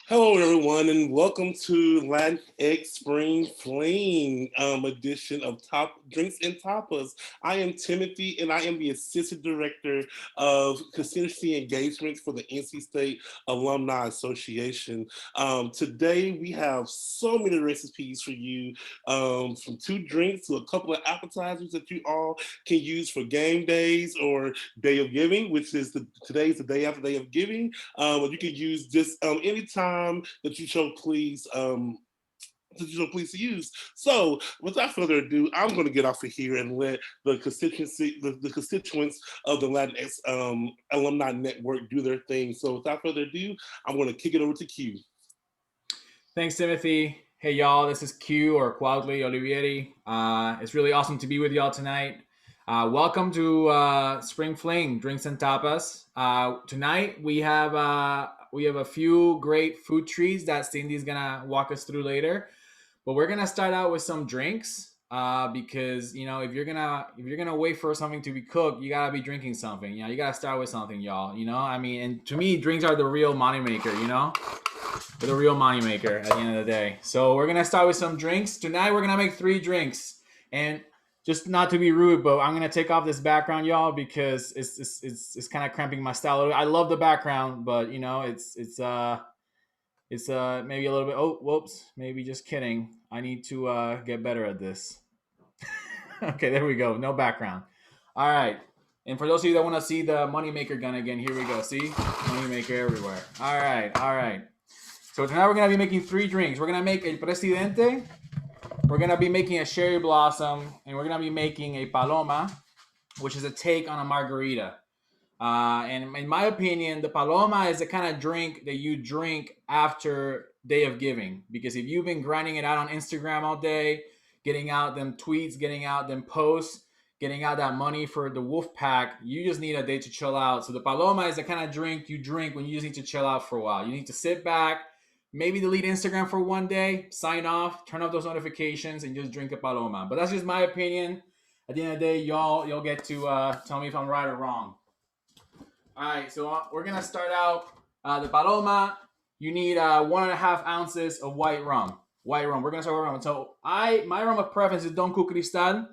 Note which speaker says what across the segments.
Speaker 1: Hello, everyone, and welcome to Latinx Spring Fling edition of Top Drinks and Tapas. I am Timothy, and I am the Assistant Director of Constituency Engagement for the NC State Alumni Association. Today, we have so many recipes for you, from two drinks to a couple of appetizers that you all can use for game days or Day of Giving, which is today's the day after Day of Giving. You can use this anytime that you show please. Please to use. So, without further ado, I'm going to get off of here and let the constituents of the Latinx Alumni Network do their thing. So, without further ado, I'm going to kick it over to Q.
Speaker 2: Thanks, Timothy. Hey, y'all, this is Q or Quautli Olivieri. It's really awesome to be with y'all tonight. Welcome to Spring Fling, Drinks and Tapas. Tonight we have a few great food treats that Cindy's gonna walk us through later, but we're gonna start out with some drinks because if you're gonna wait for something to be cooked, you gotta be drinking something. You gotta start with something, y'all. I mean, and to me, drinks are the real moneymaker. They're the real moneymaker at the end of the day. So we're gonna start with some drinks tonight. We're gonna make 3 drinks, and just not to be rude, but I'm gonna take off this background, y'all, because it's kind of cramping my style. I love the background, but it's maybe a little bit. Oh, whoops, maybe just kidding. I need to get better at this. Okay, there we go. No background. All right. And for those of you that want to see the moneymaker gun again, here we go. See, moneymaker everywhere. All right, all right. So tonight we're gonna be making 3 drinks. We're gonna make a Presidente. We're gonna be making a cherry blossom, and we're gonna be making a Paloma, which is a take on a margarita. And in my opinion, the Paloma is the kind of drink that you drink after Day of Giving, because if you've been grinding it out on Instagram all day, getting out them tweets, getting out them posts, getting out that money for the wolf pack, you just need a day to chill out. So the Paloma is the kind of drink you drink when you just need to chill out for a while. You need to sit back, maybe delete Instagram for one day, sign off, turn off those notifications, and just drink a Paloma. But that's just my opinion. At the end of the day, you'll get to tell me if I'm right or wrong. All right, so we're gonna start out the Paloma. You need 1.5 ounces of white rum. White rum. We're gonna start with rum. So my rum of preference is Don Cristal.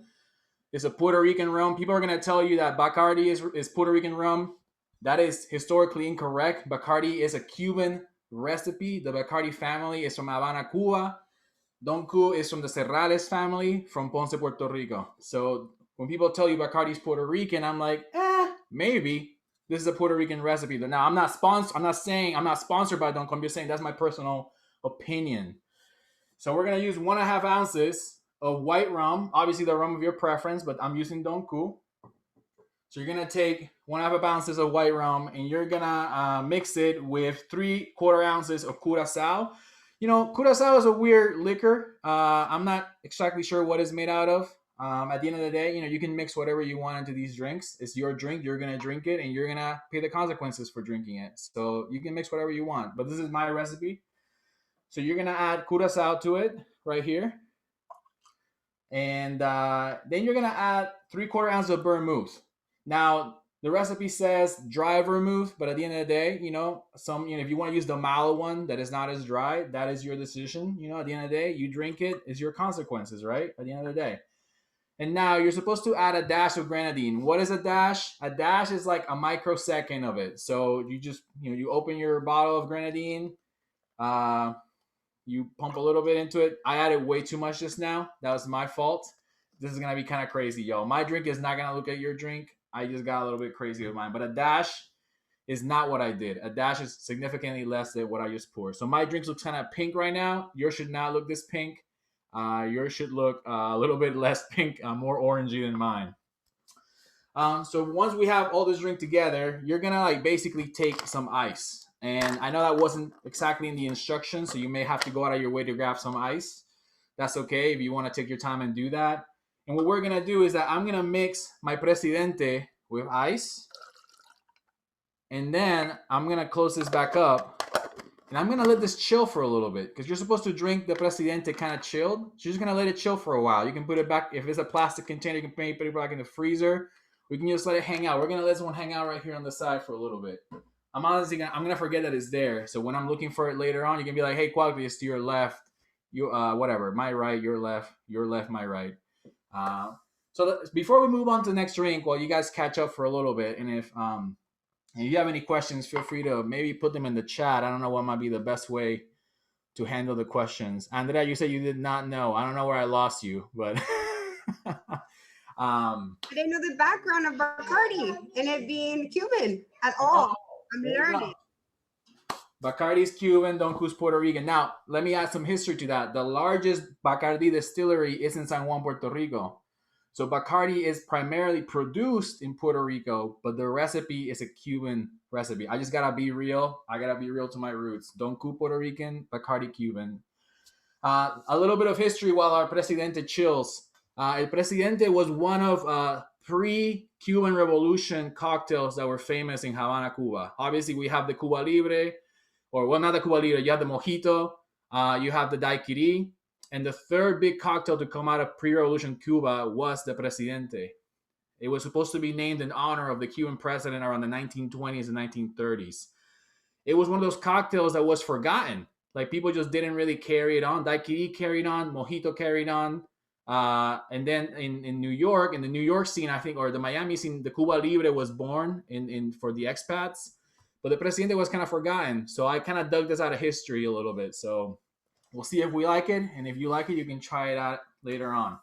Speaker 2: It's a Puerto Rican rum. People are gonna tell you that Bacardi is Puerto Rican rum. That is historically incorrect. Bacardi is a Cuban recipe. The Bacardi family is from Havana, Cuba. Don Q is from the Serrales family from Ponce, Puerto Rico. So when people tell you Bacardi is Puerto Rican, I'm like, maybe. This is a Puerto Rican recipe. Now I'm not sponsored. I'm not saying I'm not sponsored by Don Q. I'm just saying that's my personal opinion. So we're gonna use 1.5 ounces of white rum. Obviously the rum of your preference, but I'm using Don Q. So you're gonna take 1.5 ounces of white rum, and you're gonna mix it with 3/4 ounces of curacao. Curacao is a weird liquor. I'm not exactly sure what it's made out of. At the end of the day, you can mix whatever you want into these drinks. It's your drink. You're gonna drink it, and you're gonna pay the consequences for drinking it. So you can mix whatever you want. But this is my recipe. So you're gonna add curacao to it right here, and then you're gonna add 3/4 ounces of vermouth. Now the recipe says dry vermouth, but at the end of the day, if you want to use the malo one that is not as dry, that is your decision. At the end of the day, you drink it, it's your consequences, right? At the end of the day. And now you're supposed to add a dash of grenadine. What is a dash? A dash is like a microsecond of it. So you just, you open your bottle of grenadine, you pump a little bit into it. I added way too much just now. That was my fault. This is going to be kind of crazy, yo. My drink is not going to look at your drink. I just got a little bit crazy with mine. But a dash is not what I did. A dash is significantly less than what I just poured. So my drink looks kind of pink right now. Yours should not look this pink. Yours should look a little bit less pink, more orangey than mine. So once we have all this drink together, you're gonna basically take some ice. And I know that wasn't exactly in the instructions, so you may have to go out of your way to grab some ice. That's okay if you want to take your time and do that. And what we're gonna do is that I'm gonna mix my Presidente with ice, and then I'm gonna close this back up. And I'm going to let this chill for a little bit, because you're supposed to drink the Presidente kind of chilled. So you're just going to let it chill for a while. You can put it back. If it's a plastic container, you can put it back in the freezer. We can just let it hang out. We're going to let this one hang out right here on the side for a little bit. I'm honestly I'm gonna forget that it's there. So when I'm looking for it later on, you can be like, hey, Quality, it's to your left. You whatever, my right, your left, my right. Uh, before we move on to the next drink, well, you guys catch up for a little bit, and if you have any questions, feel free to maybe put them in the chat. I don't know what might be the best way to handle the questions. Andrea, you said you did not know. I don't know where I lost you, but
Speaker 3: I didn't know the background of Bacardi and it being Cuban at
Speaker 2: oh,
Speaker 3: all. I'm
Speaker 2: there you go.
Speaker 3: learning.
Speaker 2: Bacardi is Cuban, Don Cruz Puerto Rican. Now, let me add some history to that. The largest Bacardi distillery is in San Juan, Puerto Rico. So Bacardi is primarily produced in Puerto Rico, but the recipe is a Cuban recipe. I just gotta be real. I gotta be real to my roots. Don Cruz Puerto Rican, Bacardi Cuban. A little bit of history while our Presidente chills. El Presidente was one of pre-Cuban Revolution cocktails that were famous in Havana, Cuba. Obviously, we have the Cuba Libre, or well, not the Cuba Libre. You have the Mojito, you have the Daiquiri, and the third big cocktail to come out of pre-revolution Cuba was the Presidente. It was supposed to be named in honor of the Cuban president around the 1920s and 1930s. It was one of those cocktails that was forgotten. Like people just didn't really carry it on. Daiquiri carried on, Mojito carried on. And then in New York, in the New York scene, I think, or the Miami scene, the Cuba Libre was born in for the expats. But the Presidente was kind of forgotten. So I kind of dug this out of history a little bit. So we'll see if we like it. And if you like it, you can try it out later on.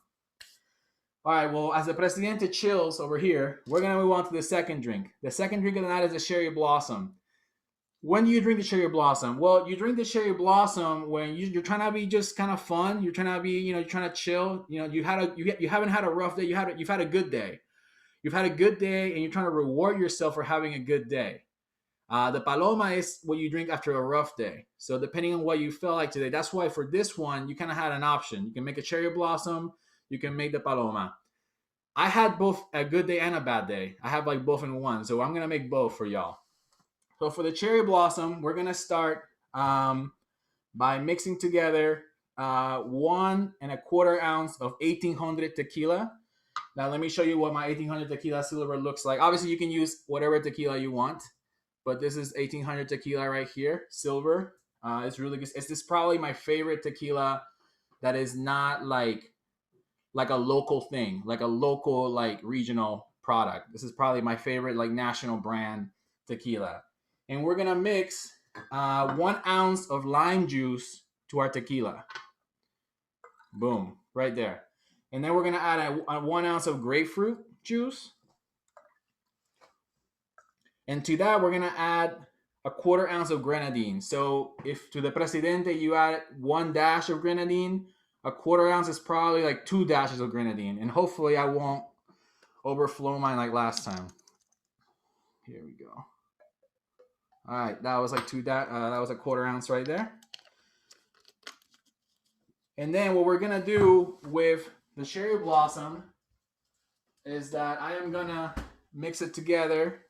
Speaker 2: All right, well, as the Presidente chills over here, we're going to move on to the second drink. The second drink of the night is the Cherry Blossom. When do you drink the cherry blossom? Well, you drink the cherry blossom when you're trying to be just kind of fun. You're trying to be, you're trying to chill. You haven't had a rough day. You've had a good day. You've had a good day, and you're trying to reward yourself for having a good day. The Paloma is what you drink after a rough day. So depending on what you feel like today, that's why for this one you kind of had an option. You can make a cherry blossom. You can make the Paloma. I had both a good day and a bad day. I have like both in one, so I'm gonna make both for y'all. So for the cherry blossom, we're gonna start by mixing together 1.25 ounce of 1800 tequila. Now let me show you what my 1800 tequila silver looks like. Obviously, you can use whatever tequila you want, but this is 1800 tequila right here, silver. It's really good. It's probably my favorite tequila that is not like a local thing, like a local like regional product. This is probably my favorite like national brand tequila. And we're gonna mix 1 ounce of lime juice to our tequila. Boom, right there. And then we're gonna add a 1 ounce of grapefruit juice. And to that, we're gonna add a 1/4 ounce of grenadine. So if to the Presidente you add 1 dash of grenadine, a 1/4 ounce is probably like 2 dashes of grenadine. And hopefully I won't overflow mine like last time. Here we go. All right, that was like that was a 1/4 ounce right there. And then what we're gonna do with the cherry blossom is that I am gonna mix it together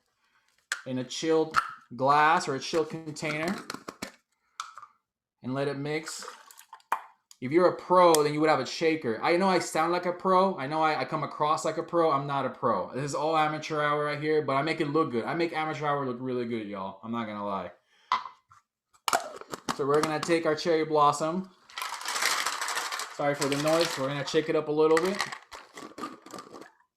Speaker 2: in a chilled glass or a chilled container and let it mix. If you're a pro, then you would have a shaker. I know I sound like a pro. I know I come across like a pro. I'm not a pro. This is all amateur hour right here, but I make it look good. I make amateur hour look really good, y'all. I'm not gonna lie. So we're gonna take our cherry blossom. Sorry for the noise. We're gonna shake it up a little bit.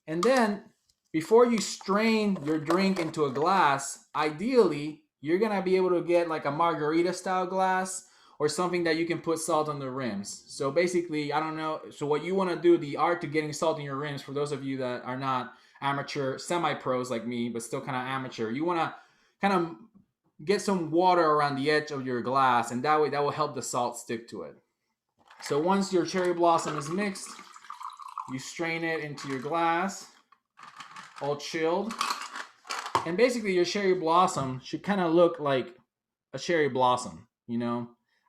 Speaker 2: And then, before you strain your drink into a glass, ideally, you're gonna be able to get like a margarita style glass or something that you can put salt on the rims. So basically, I don't know. So what you want to do, the art to getting salt in your rims, for those of you that are not amateur, semi-pros like me, but still kind of amateur, you want to kind of get some water around the edge of your glass, and that way that will help the salt stick to it. So once your cherry blossom is mixed, you strain it into your glass, all chilled. And basically your cherry blossom should kind of look like a cherry blossom,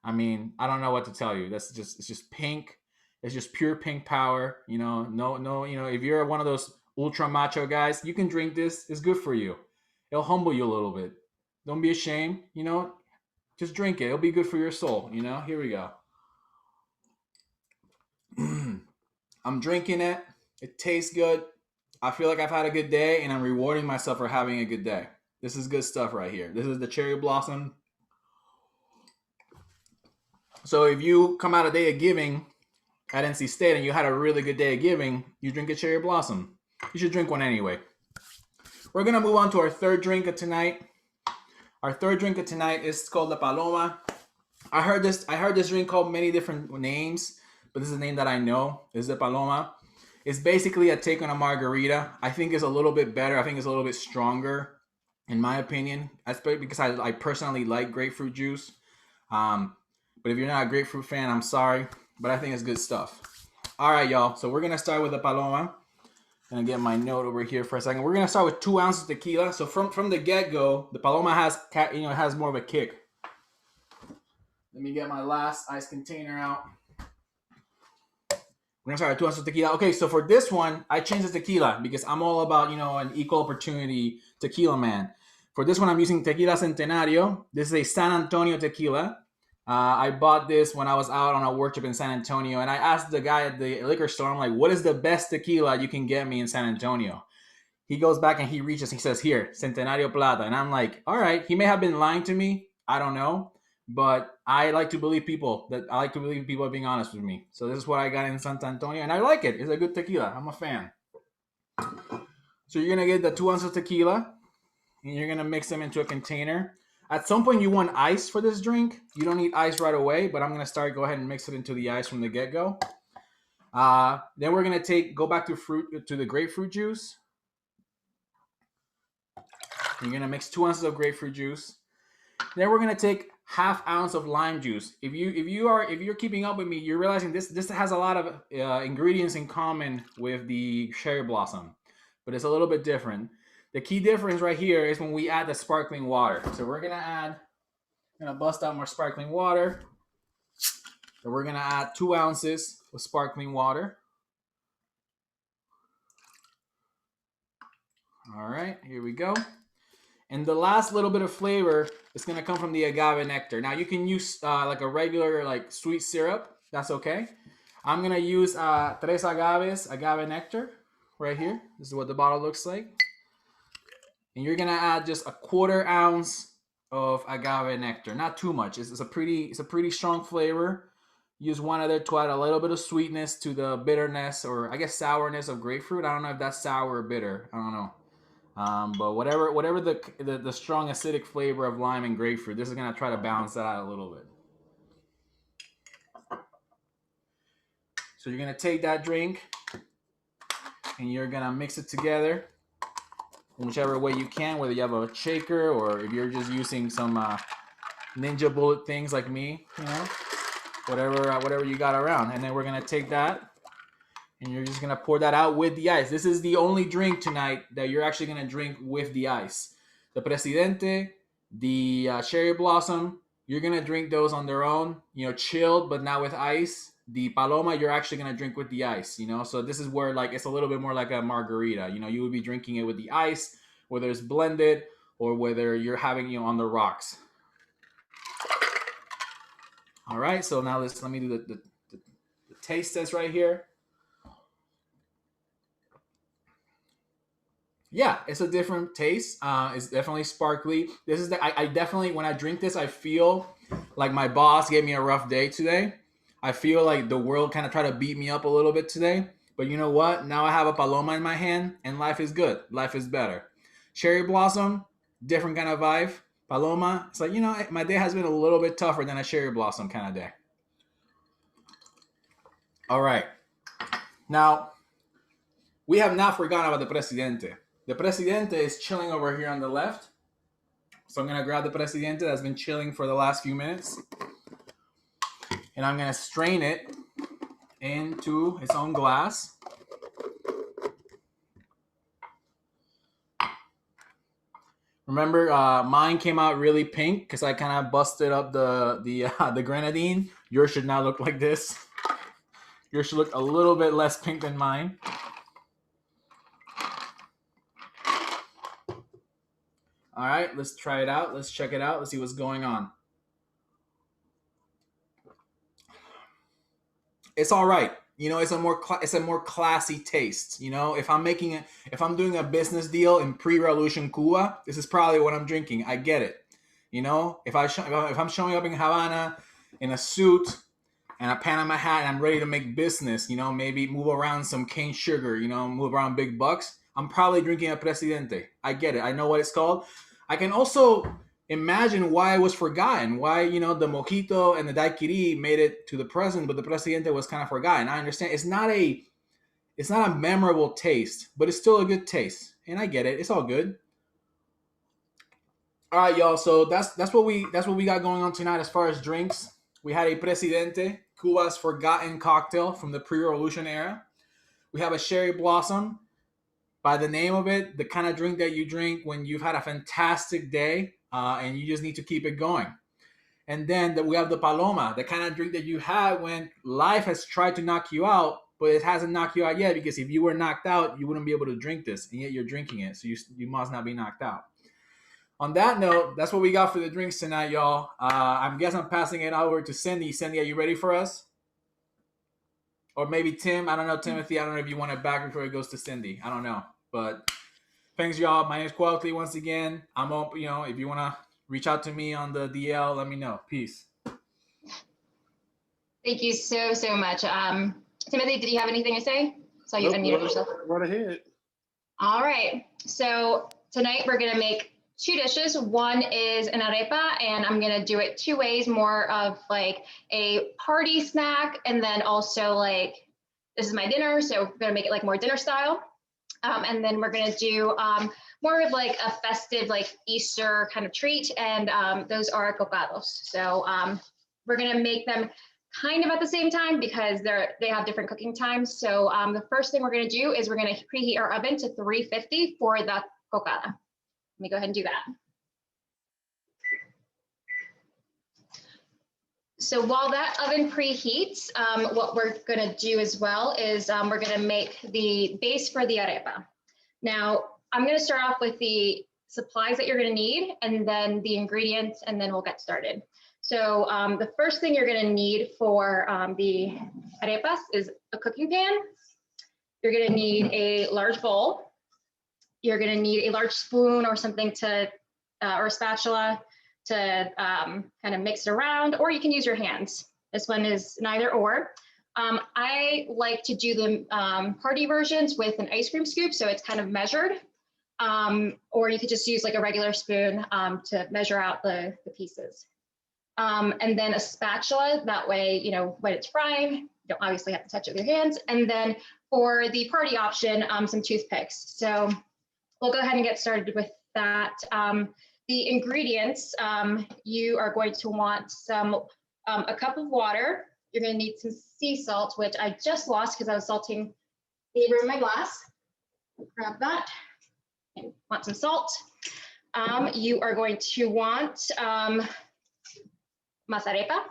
Speaker 2: I mean, I don't know what to tell you. It's just pink. It's just pure pink power. No. If you're one of those ultra macho guys, you can drink this. It's good for you. It'll humble you a little bit. Don't be ashamed. Just drink it. It'll be good for your soul. Here we go. I'm drinking it. It tastes good. I feel like I've had a good day, and I'm rewarding myself for having a good day. This is good stuff right here. This is the cherry blossom. So if you come out a day of giving at NC State and you had a really good day of giving, you drink a cherry blossom. You should drink one anyway. We're gonna move on to our third drink of tonight. Our third drink of tonight is called the Paloma. I heard this drink called many different names, but this is the name that I know. This is the Paloma. It's basically a take on a margarita. I think it's a little bit better. I think it's a little bit stronger, in my opinion. Especially because I personally like grapefruit juice. But if you're not a grapefruit fan, I'm sorry. But I think it's good stuff. All right, y'all. So we're going to start with the Paloma. I'm going to get my note over here for a second. We're going to start with 2 ounces of tequila. So from the get-go, the Paloma has more of a kick. Let me get my last ice container out. We're going to start with 2 ounces of tequila. Okay, so for this one, I changed the tequila because I'm all about, an equal opportunity tequila man. For this one, I'm using Tequila Centenario. This is a San Antonio tequila. I bought this when I was out on a work trip in San Antonio, and I asked the guy at the liquor store, I'm like, what is the best tequila you can get me in San Antonio? He goes back and he says, here, Centenario Plata. And I'm like, all right, he may have been lying to me. I don't know. But I like to believe people are being honest with me. So this is what I got in San Antonio, and I like it. It's a good tequila. I'm a fan. So you're going to get the 2 ounces of tequila, and you're going to mix them into a container. At some point, you want ice for this drink. You don't need ice right away, but I'm going to go ahead and mix it into the ice from the get-go. Then we're going to go back to the grapefruit juice. You're going to mix 2 ounces of grapefruit juice. Then we're going to take ½ ounce of lime juice. If you're keeping up with me, you're realizing this has a lot of ingredients in common with the cherry blossom, but it's a little bit different. The key difference right here is when we add the sparkling water. So we're gonna bust out more sparkling water. So we're gonna add 2 ounces of sparkling water. All right, here we go. And the last little bit of flavor is gonna come from the agave nectar. Now you can use like a regular sweet syrup. That's okay. I'm gonna use Tres Agaves agave nectar right here. This is what the bottle looks like. And you're gonna add just a 1/4 ounce of agave nectar, not too much. It's a pretty strong flavor. Use one other to add a little bit of sweetness to the bitterness, or I guess sourness of grapefruit. I don't know if that's sour or bitter. I don't know. But whatever the strong acidic flavor of lime and grapefruit, this is gonna try to balance that out a little bit. So you're gonna take that drink and you're gonna mix it together in whichever way you can, whether you have a shaker or if you're just using some ninja bullet things like me, whatever you got around. And then we're gonna take that and you're just gonna pour that out with the ice. This is the only drink tonight that you're actually gonna drink with the ice. The Presidente, the cherry blossom, you're gonna drink those on their own, chilled, but not with ice. The Paloma, you're actually gonna drink with the ice, So this is where it's a little bit more like a margarita. You would be drinking it with the ice, whether it's blended or whether you're having on the rocks. All right, so now let me do the taste test right here. Yeah, it's a different taste. It's definitely sparkly. This is I definitely, when I drink this, I feel like my boss gave me a rough day today. I feel like the world kind of tried to beat me up a little bit today. But you know what? Now I have a Paloma in my hand and life is good. Life is better. Cherry blossom, different kind of vibe. Paloma, it's like, my day has been a little bit tougher than a cherry blossom kind of day. All right. Now, we have not forgotten about the Presidente. The Presidente is chilling over here on the left. So I'm going to grab the Presidente that's been chilling for the last few minutes. And I'm going to strain it into its own glass. Remember, mine came out really pink because I kind of busted up the grenadine. Yours should not look like this. Yours should look a little bit less pink than mine. All right, let's try it out. Let's check it out. Let's see what's going on. It's all right. You know, it's a more classy taste. You know, if I'm doing a business deal in pre-revolution Cuba, this is probably what I'm drinking. I get it. You know, if I'm showing up in Havana in a suit and a Panama hat and I'm ready to make business, you know, maybe move around some cane sugar, you know, move around big bucks, I'm probably drinking a Presidente. I get it. I know what it's called. I can also imagine why it was forgotten, why, you know, the mojito and the daiquiri made it to the present, but the Presidente was kind of forgotten. I understand it's not a memorable taste, but it's still a good taste. And I get it. It's all good. All right, y'all. So that's what we got going on tonight as far as drinks. We had a Presidente, Cuba's forgotten cocktail from the pre-revolution era. We have a Cherry Blossom, by the name of it, the kind of drink that you drink when you've had a fantastic day and you just need to keep it going. And then we have the Paloma, the kind of drink that you have when life has tried to knock you out, but it hasn't knocked you out yet, because if you were knocked out, you wouldn't be able to drink this, and yet you're drinking it, so you must not be knocked out. On that note, that's what we got for the drinks tonight, y'all. I guess I'm passing it over to Cindy. Cindy, are you ready for us? Or maybe Tim. I don't know, Timothy. I don't know if you want it back before it goes to Cindy. I don't know. But thanks, y'all. My name is Quality once again. I'm up, you know, if you want to reach out to me on the DL, let me know. Peace.
Speaker 4: Thank you so much. Timothy, did you have anything to say? So you unmuted yourself.
Speaker 1: Right ahead.
Speaker 4: All right. So tonight we're going to make 2 dishes. One is an arepa, and I'm going to do it 2 ways, more of like a party snack, and then also like, this is my dinner, so we're going to make it like more dinner style. And then we're going to do more of like a festive, like Easter kind of treat, and those are copados. So we're going to make them kind of at the same time because they have different cooking times. So the first thing we're going to do is we're going to preheat our oven to 350 for the cocada. Let me go ahead and do that. So while that oven preheats, what we're going to do as well is we're going to make the base for the arepa. Now, I'm going to start off with the supplies that you're going to need, and then the ingredients, and then we'll get started. So the first thing you're going to need for the arepas is a cooking pan. You're going to need a large bowl. You're going to need a large spoon or something to, or a spatula to kind of mix it around, or you can use your hands. This one is neither or. I like to do the party versions with an ice cream scoop, so it's kind of measured. Or you could just use like a regular spoon to measure out the pieces. And then a spatula, that way, you know, when it's frying, you don't obviously have to touch it with your hands. And then for the party option, some toothpicks. So we'll go ahead and get started with that. The ingredients, you are going to want a cup of water. You're going to need some sea salt, which I just lost because I was salting the rim of my glass. Grab that. And want some salt. You are going to want masarepa.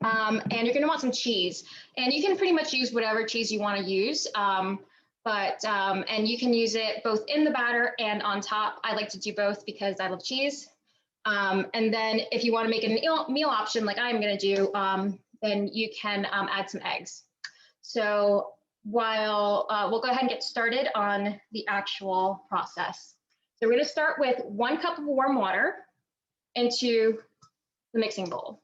Speaker 4: And you're going to want some cheese. And you can pretty much use whatever cheese you want to use. And you can use it both in the batter and on top. I like to do both because I love cheese. And then if you want to make it a meal option like I'm going to do, then you can add some eggs. So while we'll go ahead and get started on the actual process. So we're going to start with 1 cup of warm water into the mixing bowl.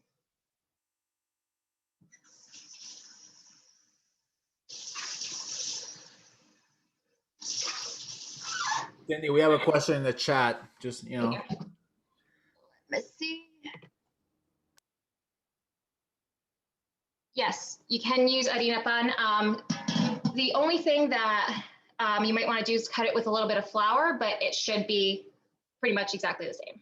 Speaker 2: Cindy, we have a question in the chat. Just, you know.
Speaker 4: Let's see. Yes, you can use harina pan. The only thing that you might want to do is cut it with a little bit of flour, but it should be pretty much exactly the same.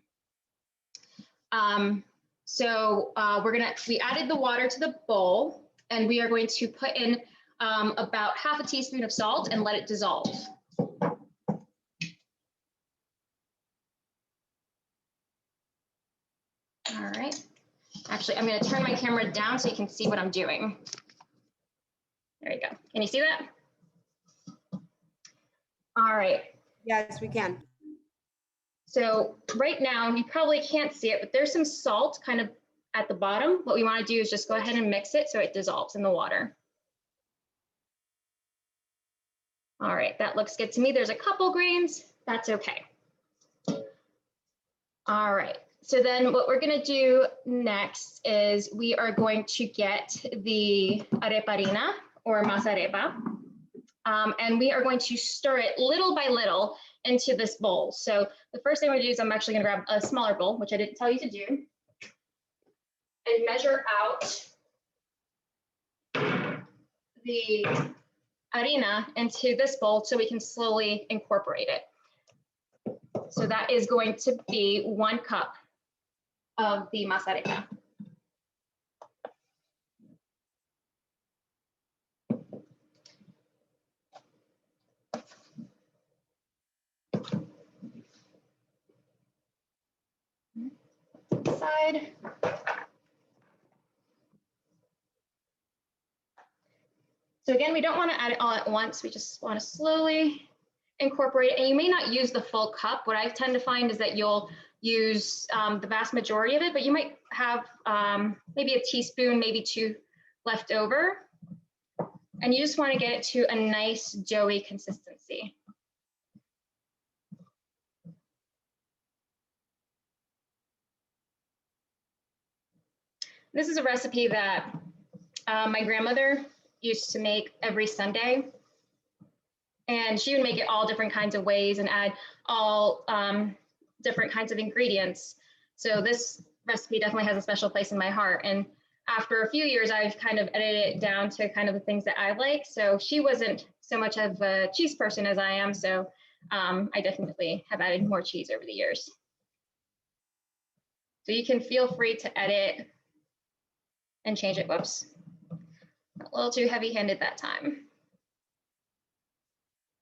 Speaker 4: We added the water to the bowl, and we are going to put in about half a teaspoon of salt and let it dissolve. All right. Actually, I'm going to turn my camera down so you can see what I'm doing. There you go. Can you see that? All right.
Speaker 3: Yes, we can.
Speaker 4: So right now, you probably can't see it, but there's some salt kind of at the bottom. What we want to do is just go ahead and mix it so it dissolves in the water. All right, that looks good to me. There's a couple grains, that's okay. All right, so then what we're gonna do next is we are going to get the arepa harina or masa arepa, and we are going to stir it little by little into this bowl. So the first thing we're gonna do is I'm actually gonna grab a smaller bowl, which I didn't tell you to do, and measure out the harina into this bowl so we can slowly incorporate it. So that is going to be 1 cup of the masa arepa. Side. So again, we don't want to add it all at once. We just want to slowly incorporate it. And you may not use the full cup. What I tend to find is that you'll use the vast majority of it, but you might have maybe a teaspoon, maybe 2 left over. And you just want to get it to a nice doughy consistency. This is a recipe that my grandmother used to make every Sunday. And she would make it all different kinds of ways and add all different kinds of ingredients. So this recipe definitely has a special place in my heart. And after a few years, I've kind of edited it down to kind of the things that I like. So she wasn't so much of a cheese person as I am. So I definitely have added more cheese over the years. So you can feel free to edit and change it. Whoops, a little too heavy-handed that time.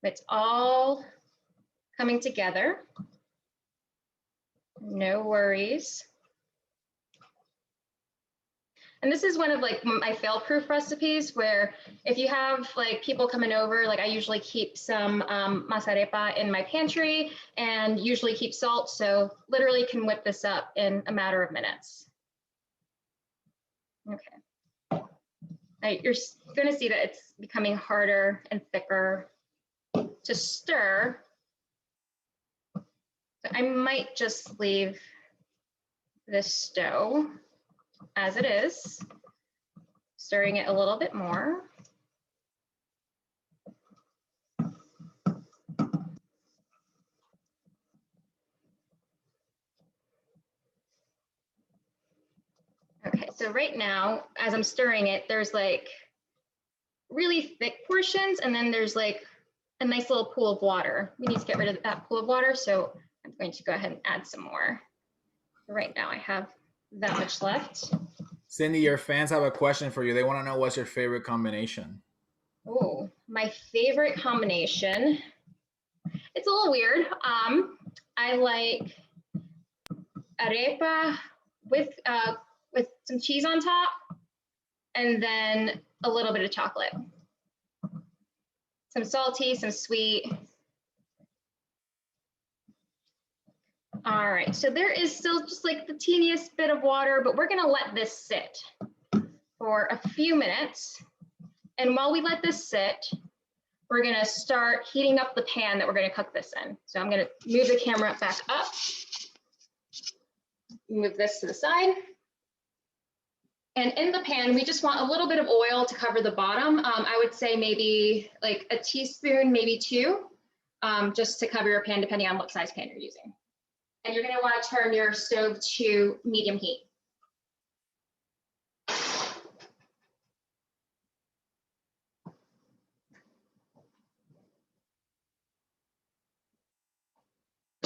Speaker 4: It's all coming together. No worries. And this is one of like my fail-proof recipes where if you have like people coming over, like I usually keep some masa arepa in my pantry and usually keep salt. So literally can whip this up in a matter of minutes. Okay. Right, you're gonna see that it's becoming harder and thicker to stir. So I might just leave this dough as it is, stirring it a little bit more. Okay, so right now, as I'm stirring it, there's like really thick portions, and then there's like a nice little pool of water. We need to get rid of that pool of water, so I'm going to go ahead and add some more. Right now I have that much left.
Speaker 2: Cindy, your fans have a question for you. They want to know what's your favorite combination.
Speaker 4: Oh, my favorite combination. It's a little weird. I like arepa with some cheese on top, and then a little bit of chocolate. Some salty, some sweet. All right, so there is still just like the teeniest bit of water, but we're gonna let this sit for a few minutes. And while we let this sit, we're gonna start heating up the pan that we're gonna cook this in. So I'm gonna move the camera back up, move this to the side. And in the pan, we just want a little bit of oil to cover the bottom. I would say maybe like a teaspoon, maybe 2, just to cover your pan, depending on what size pan you're using. And you're gonna want to turn your stove to medium heat.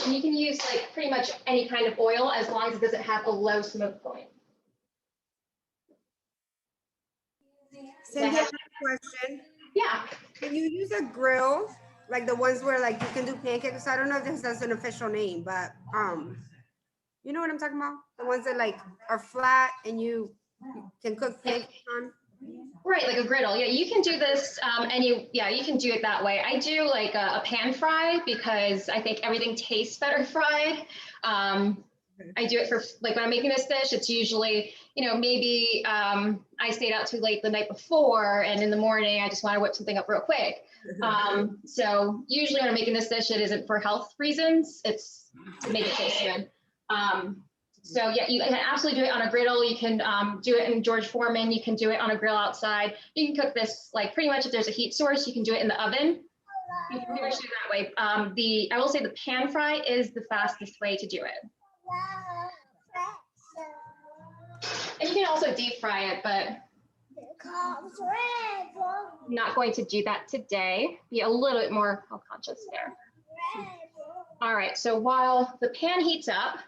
Speaker 4: And you can use like pretty much any kind of oil as long as it doesn't have a low smoke point.
Speaker 3: Cindy, I have a question.
Speaker 4: Yeah.
Speaker 3: Can you use a grill, like the ones where like you can do pancakes? I don't know if this has an official name, but you know what I'm talking about? The ones that like are flat and you can cook pancakes on.
Speaker 4: Right, like a griddle. Yeah, you can do this you can do it that way. I do like a pan fry because I think everything tastes better fried. I do it for, like, when I'm making this dish, it's usually, you know, maybe I stayed out too late the night before, and in the morning, I just want to whip something up real quick. So usually when I'm making this dish, it isn't for health reasons. It's to make it taste good. So yeah, you can absolutely do it on a griddle. You can do it in George Foreman. You can do it on a grill outside. You can cook this, like, pretty much if there's a heat source, you can do it in the oven. You can pretty much do it that way. I will say the pan fry is the fastest way to do it. And you can also deep fry it, but I'm not going to do that today. Be a little bit more health conscious there. All right, so while the pan heats up,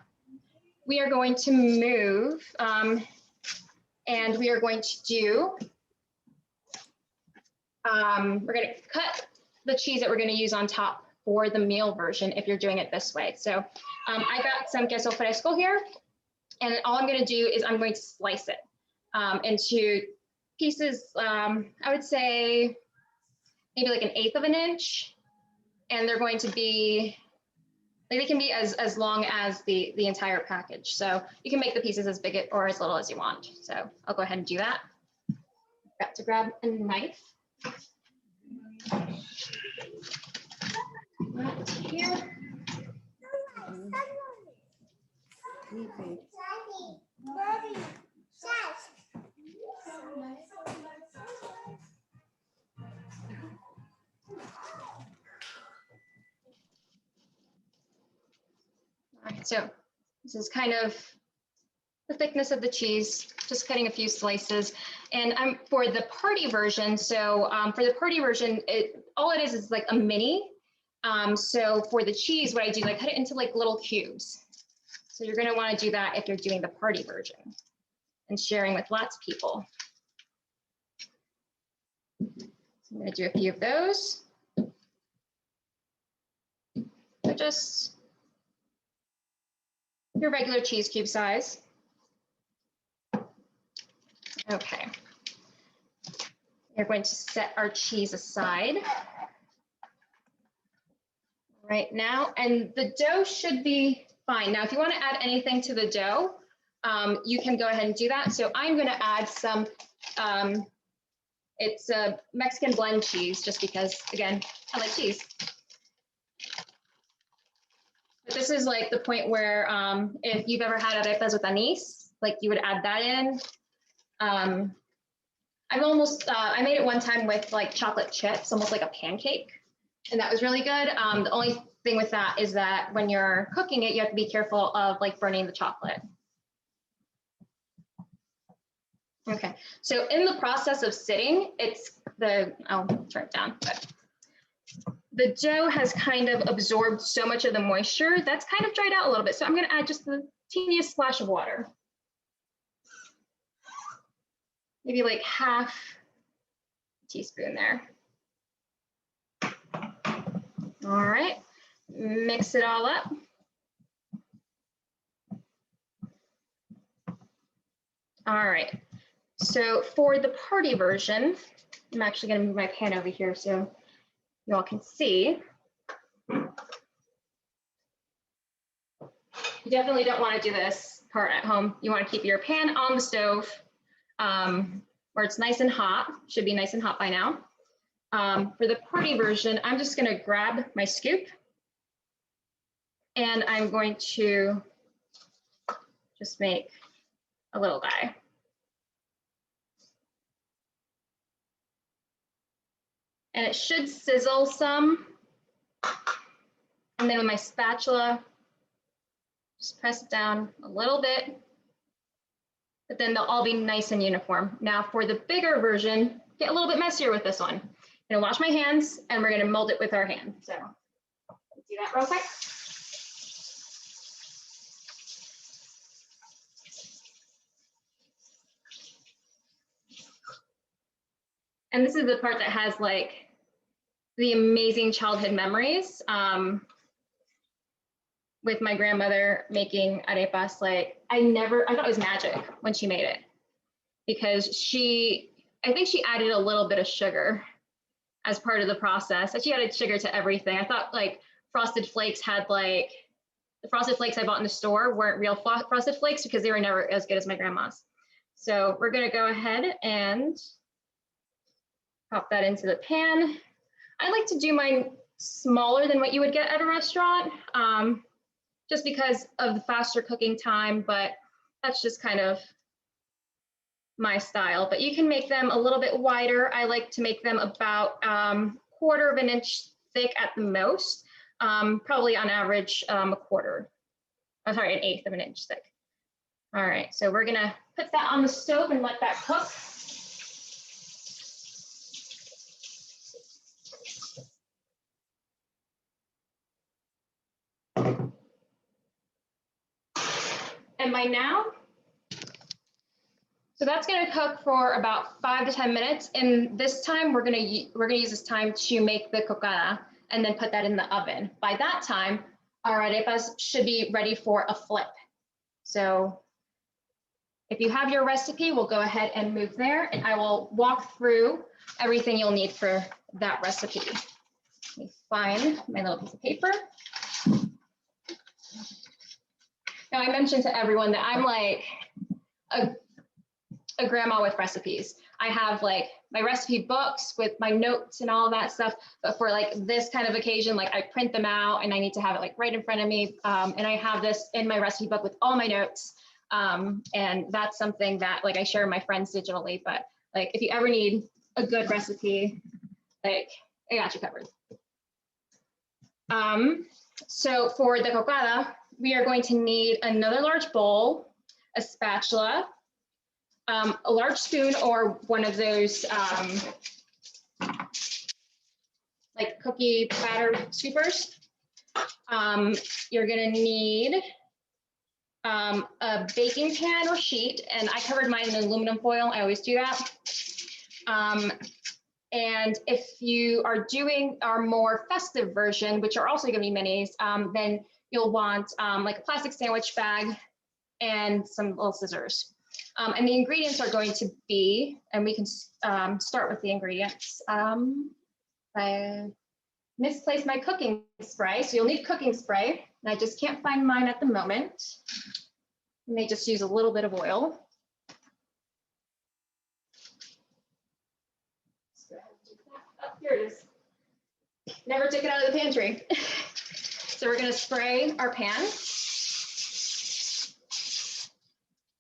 Speaker 4: we are going to move and we are going to do, we're going to cut the cheese that we're going to use on top for the meal version if you're doing it this way. So I got some queso fresco here, and all I'm going to do is I'm going to slice it into pieces, I would say maybe like 1/8 of an inch, and they're going to be, like, they can be as long as the entire package. So you can make the pieces as big or as little as you want. So I'll go ahead and do that. Got to grab a knife. Right here. All right, so this is kind of the thickness of the cheese, just cutting a few slices. And I'm for the party version. So for the party version, all it is like a mini. So for the cheese, what I do, I cut it into like little cubes. So you're going to want to do that if you're doing the party version and sharing with lots of people. So I'm going to do a few of those. So just your regular cheese cube size. Okay. We're going to set our cheese aside right now, and the dough should be fine. Now, if you want to add anything to the dough, you can go ahead and do that. So I'm going to add some, it's a Mexican blend cheese, just because, again, I like cheese. But this is like the point where if you've ever had arepas with anise, like you would add that in. I made it one time with like chocolate chips, almost like a pancake, and that was really good. The only thing with that is that when you're cooking it, you have to be careful of like burning the chocolate. Okay, so in the process of sitting, I'll turn it down, but the dough has kind of absorbed so much of the moisture that's kind of dried out a little bit. So I'm going to add just the teeniest splash of water. Maybe like half a teaspoon there. All right, mix it all up. All right, so for the party version, I'm actually going to move my pan over here so you all can see. You definitely don't want to do this part at home. You want to keep your pan on the stove where it's nice and hot. Should be nice and hot by now. For the party version, I'm just going to grab my scoop and I'm going to just make a little guy. And it should sizzle some. And then with my spatula, just press it down a little bit, but then they'll all be nice and uniform. Now for the bigger version, get a little bit messier with this one. I'm gonna wash my hands and we're gonna mold it with our hand. So let's do that real quick. And this is the part that has like the amazing childhood memories with my grandmother making arepas. Like I thought it was magic when she made it, because I think she added a little bit of sugar as part of the process. And she added sugar to everything. I thought like Frosted Flakes had like The Frosted Flakes I bought in the store weren't real Frosted Flakes because they were never as good as my grandma's. So we're gonna go ahead and pop that into the pan. I like to do mine smaller than what you would get at a restaurant, just because of the faster cooking time, but that's just kind of my style. But you can make them a little bit wider. I like to make them about 1/4 of an inch thick at the most, probably on average an 1/8 of an inch thick. All right, so we're gonna put that on the stove and let that cook. And by now, so that's going to cook for about 5 to 10 minutes. And this time we're going to use this time to make the cocada and then put that in the oven. By that time, our arepas should be ready for a flip. So if you have your recipe, we'll go ahead and move there, and I will walk through everything you'll need for that recipe. Let me find my little piece of paper. Now, I mentioned to everyone that I'm like a grandma with recipes. I have like my recipe books with my notes and all of that stuff, but for like this kind of occasion, like I print them out and I need to have it like right in front of me. And I have this in my recipe book with all my notes. And that's something that like I share with my friends digitally, but like if you ever need a good recipe, like I got you covered. So for the cocada, we are going to need another large bowl, a spatula, a large spoon, or one of those like cookie batter scoopers. You're gonna need a baking pan or sheet, and I covered mine in aluminum foil. I always do that. And if you are doing our more festive version, which are also gonna be minis, then you'll want like a plastic sandwich bag and some little scissors. And the ingredients are going to be, and we can start with the ingredients. I misplaced my cooking spray, so you'll need cooking spray. And I just can't find mine at the moment. You may just use a little bit of oil. Let's go ahead and do that. Oh, here it is. Never took it out of the pantry. So we're gonna spray our pan.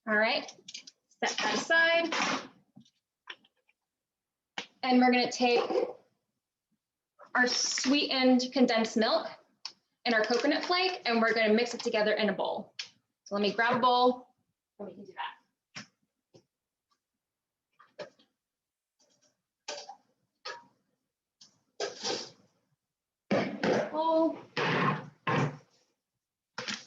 Speaker 4: All right, set that aside. And we're gonna take our sweetened condensed milk and our coconut flake, and we're gonna mix it together in a bowl. So let me grab a bowl and we can do that. Bowl.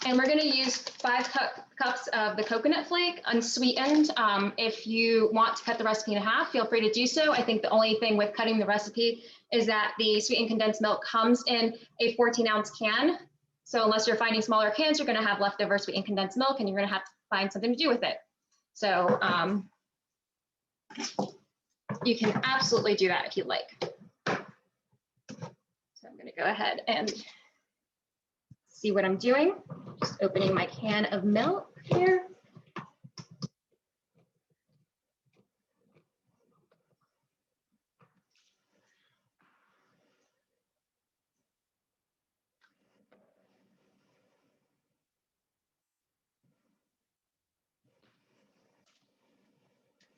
Speaker 4: And we're gonna use 5 cups of the coconut flake, unsweetened. If you want to cut the recipe in half, feel free to do so. I think the only thing with cutting the recipe is that the sweetened condensed milk comes in a 14-ounce can. So unless you're finding smaller cans, you're gonna have leftover sweetened condensed milk and you're gonna have to find something to do with it. So you can absolutely do that if you'd like. So I'm gonna go ahead and see what I'm doing. Just opening my can of milk here.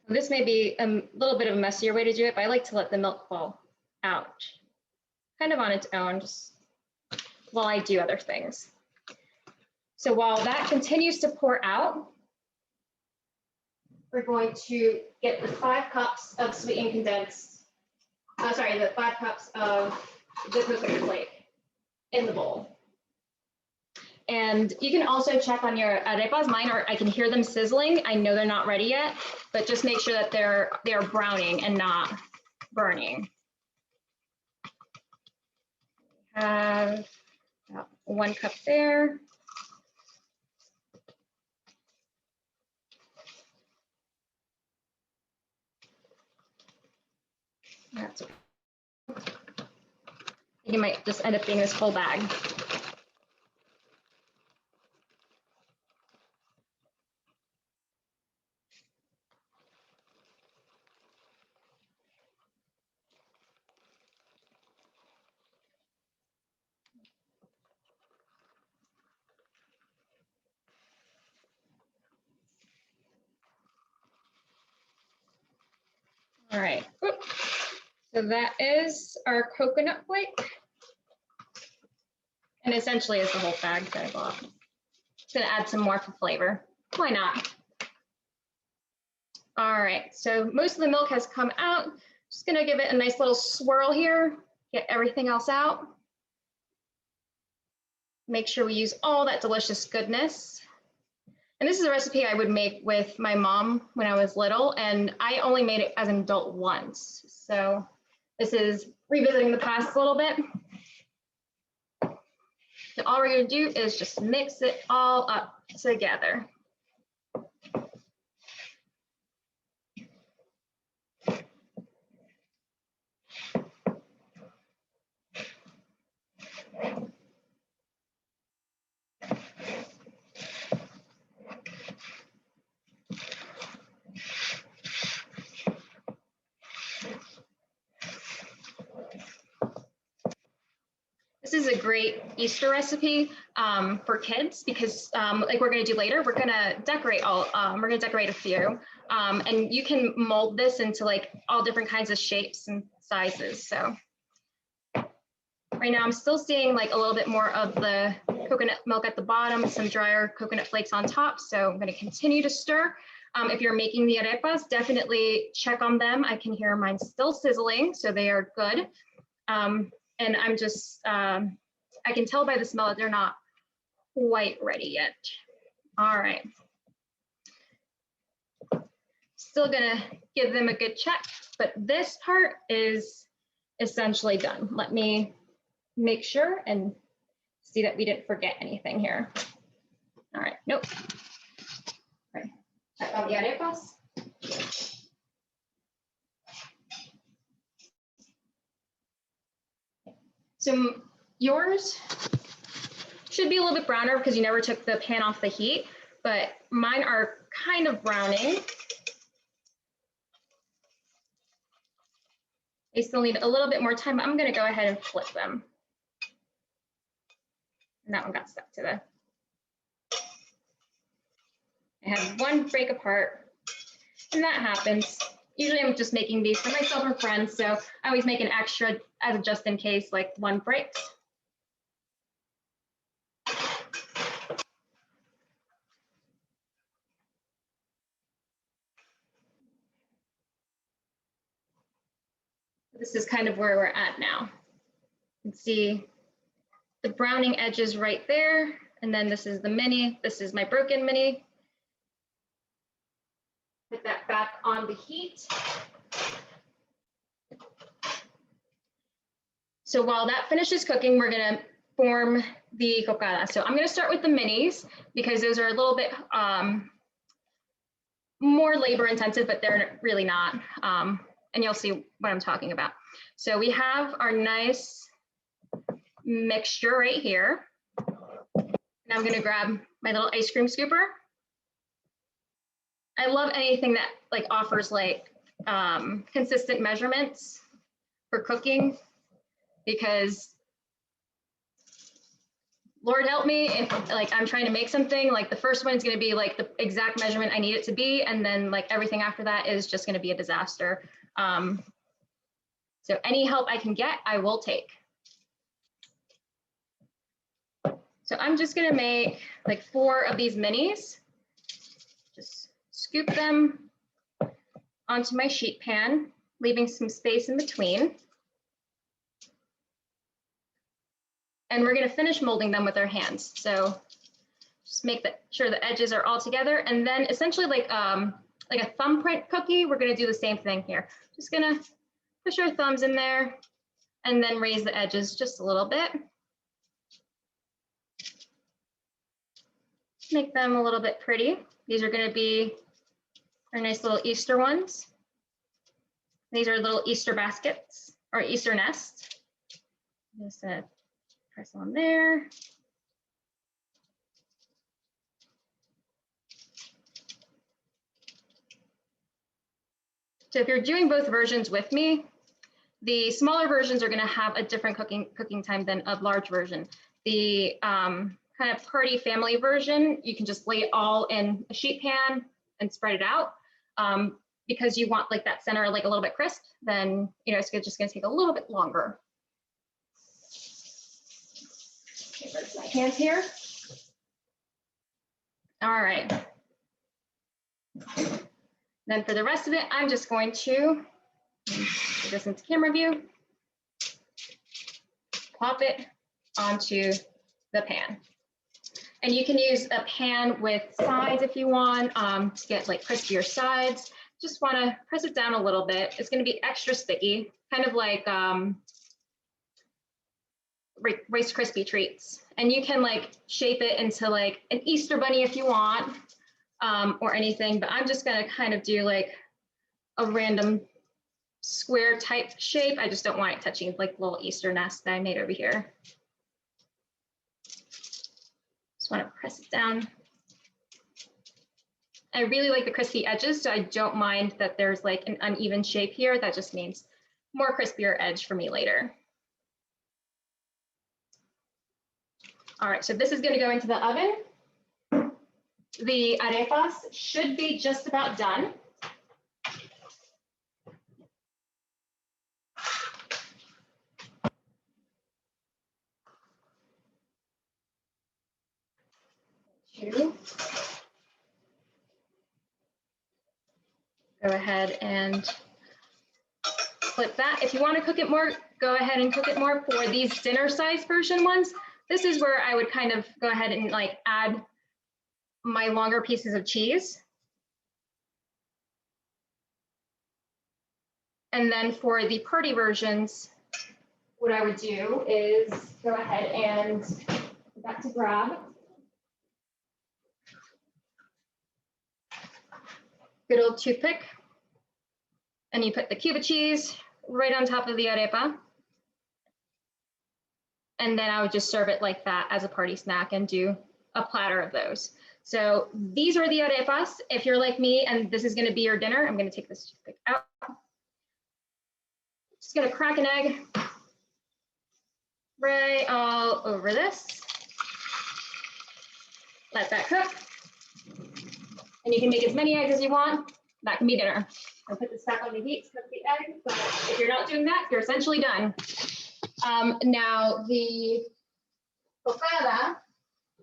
Speaker 4: This may be a little bit of a messier way to do it, but I like to let the milk fall out kind of on its own, just while I do other things. So while that continues to pour out, we're going to get the 5 cups of sweetened condensed, the 5 cups of the coconut flake in the bowl. And you can also check on your arepas. Mine are, I can hear them sizzling. I know they're not ready yet, but just make sure that they are browning and not burning. Have about 1 cup there. That's okay. It might just end up being this whole bag. All right. Oop. So that is our coconut flake. And essentially is the whole bag that I bought. It's gonna add some more for flavor. Why not? All right, so most of the milk has come out. Just gonna give it a nice little swirl here, get everything else out. Make sure we use all that delicious goodness. And this is a recipe I would make with my mom when I was little, and I only made it as an adult once. So this is revisiting the past a little bit. So all we're gonna do is just mix it all up together. This is a great Easter recipe for kids because like we're gonna do later, we're gonna decorate a few. And you can mold this into like all different kinds of shapes and sizes. So right now I'm still seeing like a little bit more of the coconut milk at the bottom, some drier coconut flakes on top. So I'm gonna continue to stir. If you're making the arepas, definitely check on them. I can hear mine still sizzling, so they are good. And I'm just, I can tell by the smell that they're not quite ready yet. All right. Still gonna give them a good check, but this part is essentially done. Let me make sure and see that we didn't forget anything here. All right, nope. All right, check on the arepas. So yours should be a little bit browner because you never took the pan off the heat, but mine are kind of browning. They still need a little bit more time, but I'm gonna go ahead and flip them. And that one got stuck to the, I had one break apart, and that happens. Usually I'm just making these for myself and friends, so I always make an extra as a just in case, like one breaks. This is kind of where we're at now. You can see the browning edges right there, and then this is the mini. This is my broken mini. Put that back on the heat. So while that finishes cooking, we're gonna form the cocada. So I'm gonna start with the minis because those are a little bit more labor intensive, but they're really not. And you'll see what I'm talking about. So we have our nice mixture right here. Now I'm gonna grab my little ice cream scooper. I love anything that like offers like consistent measurements for cooking, because Lord help me if like I'm trying to make something, like the first one is going to be like the exact measurement I need it to be, and then like everything after that is just going to be a disaster. So any help I can get, I will take. So I'm just going to make like 4 of these minis. Just scoop them onto my sheet pan, leaving some space in between. And we're going to finish molding them with our hands. So just make sure the edges are all together. And then essentially like a thumbprint cookie, we're going to do the same thing here. Just going to push our thumbs in there and then raise the edges just a little bit. Make them a little bit pretty. These are going to be our nice little Easter ones. These are little Easter baskets or Easter nests. Just press on there. So if you're doing both versions with me, the smaller versions are going to have a different cooking time than a large version. The kind of party family version, you can just lay it all in a sheet pan and spread it out. because you want like that center like a little bit crisp, then it's just gonna take a little bit longer. Okay, where's my hands here? All right. Then for the rest of it, I'm just going to put this into camera view, plop it onto the pan. And you can use a pan with sides if you want to get like crispier sides. Just want to press it down a little bit. It's going to be extra sticky, kind of like Rice Krispie treats. And you can like shape it into like an Easter bunny if you want, or anything, but I'm just going to kind of do like a random square type shape. I just don't want it touching like the little Easter nest that I made over here. Just want to press it down. I really like the crispy edges, so I don't mind that there's like an uneven shape here. That just means more crispier edge for me later. All right, so this is going to go into the oven. The arepas should be just about done. Go ahead and flip that. If you want to cook it more, go ahead and cook it more. For these dinner size version ones, this is where I would kind of go ahead and like add my longer pieces of cheese. And then for the party versions, what I would do is go ahead and put that to grab. Good old toothpick. And you put the cube of cheese right on top of the arepa. And then I would just serve it like that as a party snack and do a platter of those. So these are the arepas. If you're like me and this is going to be your dinner, I'm going to take this toothpick out. Just going to crack an egg right all over this. Let that cook. And you can make as many eggs as you want. That can be dinner. I'll put this back on the heat to cook the egg, but if you're not doing that, you're essentially done. Now the cocada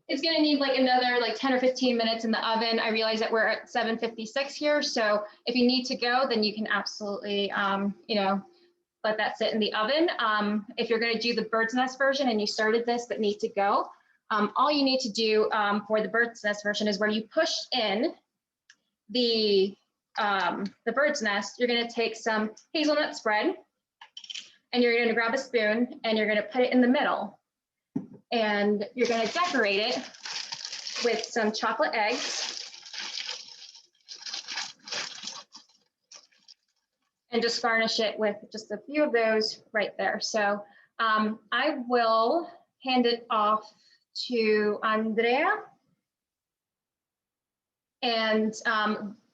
Speaker 4: is going to need like another like 10 or 15 minutes in the oven. I realize that we're at 7:56 here, so if you need to go, then you can absolutely, let that sit in the oven. If you're going to do the bird's nest version and you started this but need to go, all you need to do for the bird's nest version is where you push in the bird's nest. You're going to take some hazelnut spread and you're going to grab a spoon and you're going to put it in the middle. And you're going to decorate it with some chocolate eggs and just garnish it with just a few of those right there. So I will hand it off to Andrea. And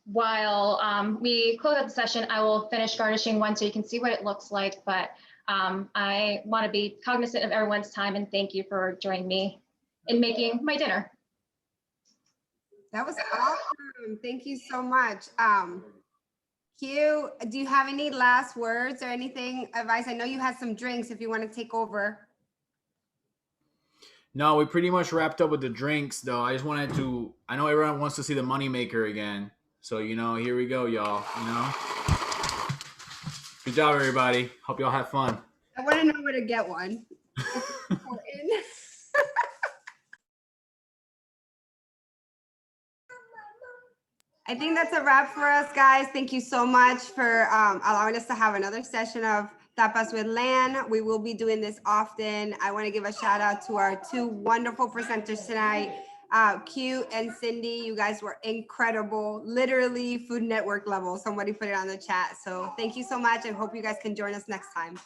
Speaker 4: while we close out the session, I will finish garnishing one so you can see what it looks like. But I want to be cognizant of everyone's time and thank you for joining me in making my dinner.
Speaker 3: That was awesome. Thank you so much. Q, do you have any last words or anything, advice? I know you had some drinks if you want to take over.
Speaker 2: No, we pretty much wrapped up with the drinks, though. I just wanted to, I know everyone wants to see the moneymaker again. So, here we go, y'all, Good job, everybody. Hope y'all have fun.
Speaker 3: I want to know where to get one. I think that's a wrap for us, guys. Thank you so much for allowing us to have another session of Tapas with Lan. We will be doing this often. I want to give a shout out to our two wonderful presenters tonight, Q and Cindy. You guys were incredible, literally Food Network level. Somebody put it on the chat. So thank you so much and hope you guys can join us next time.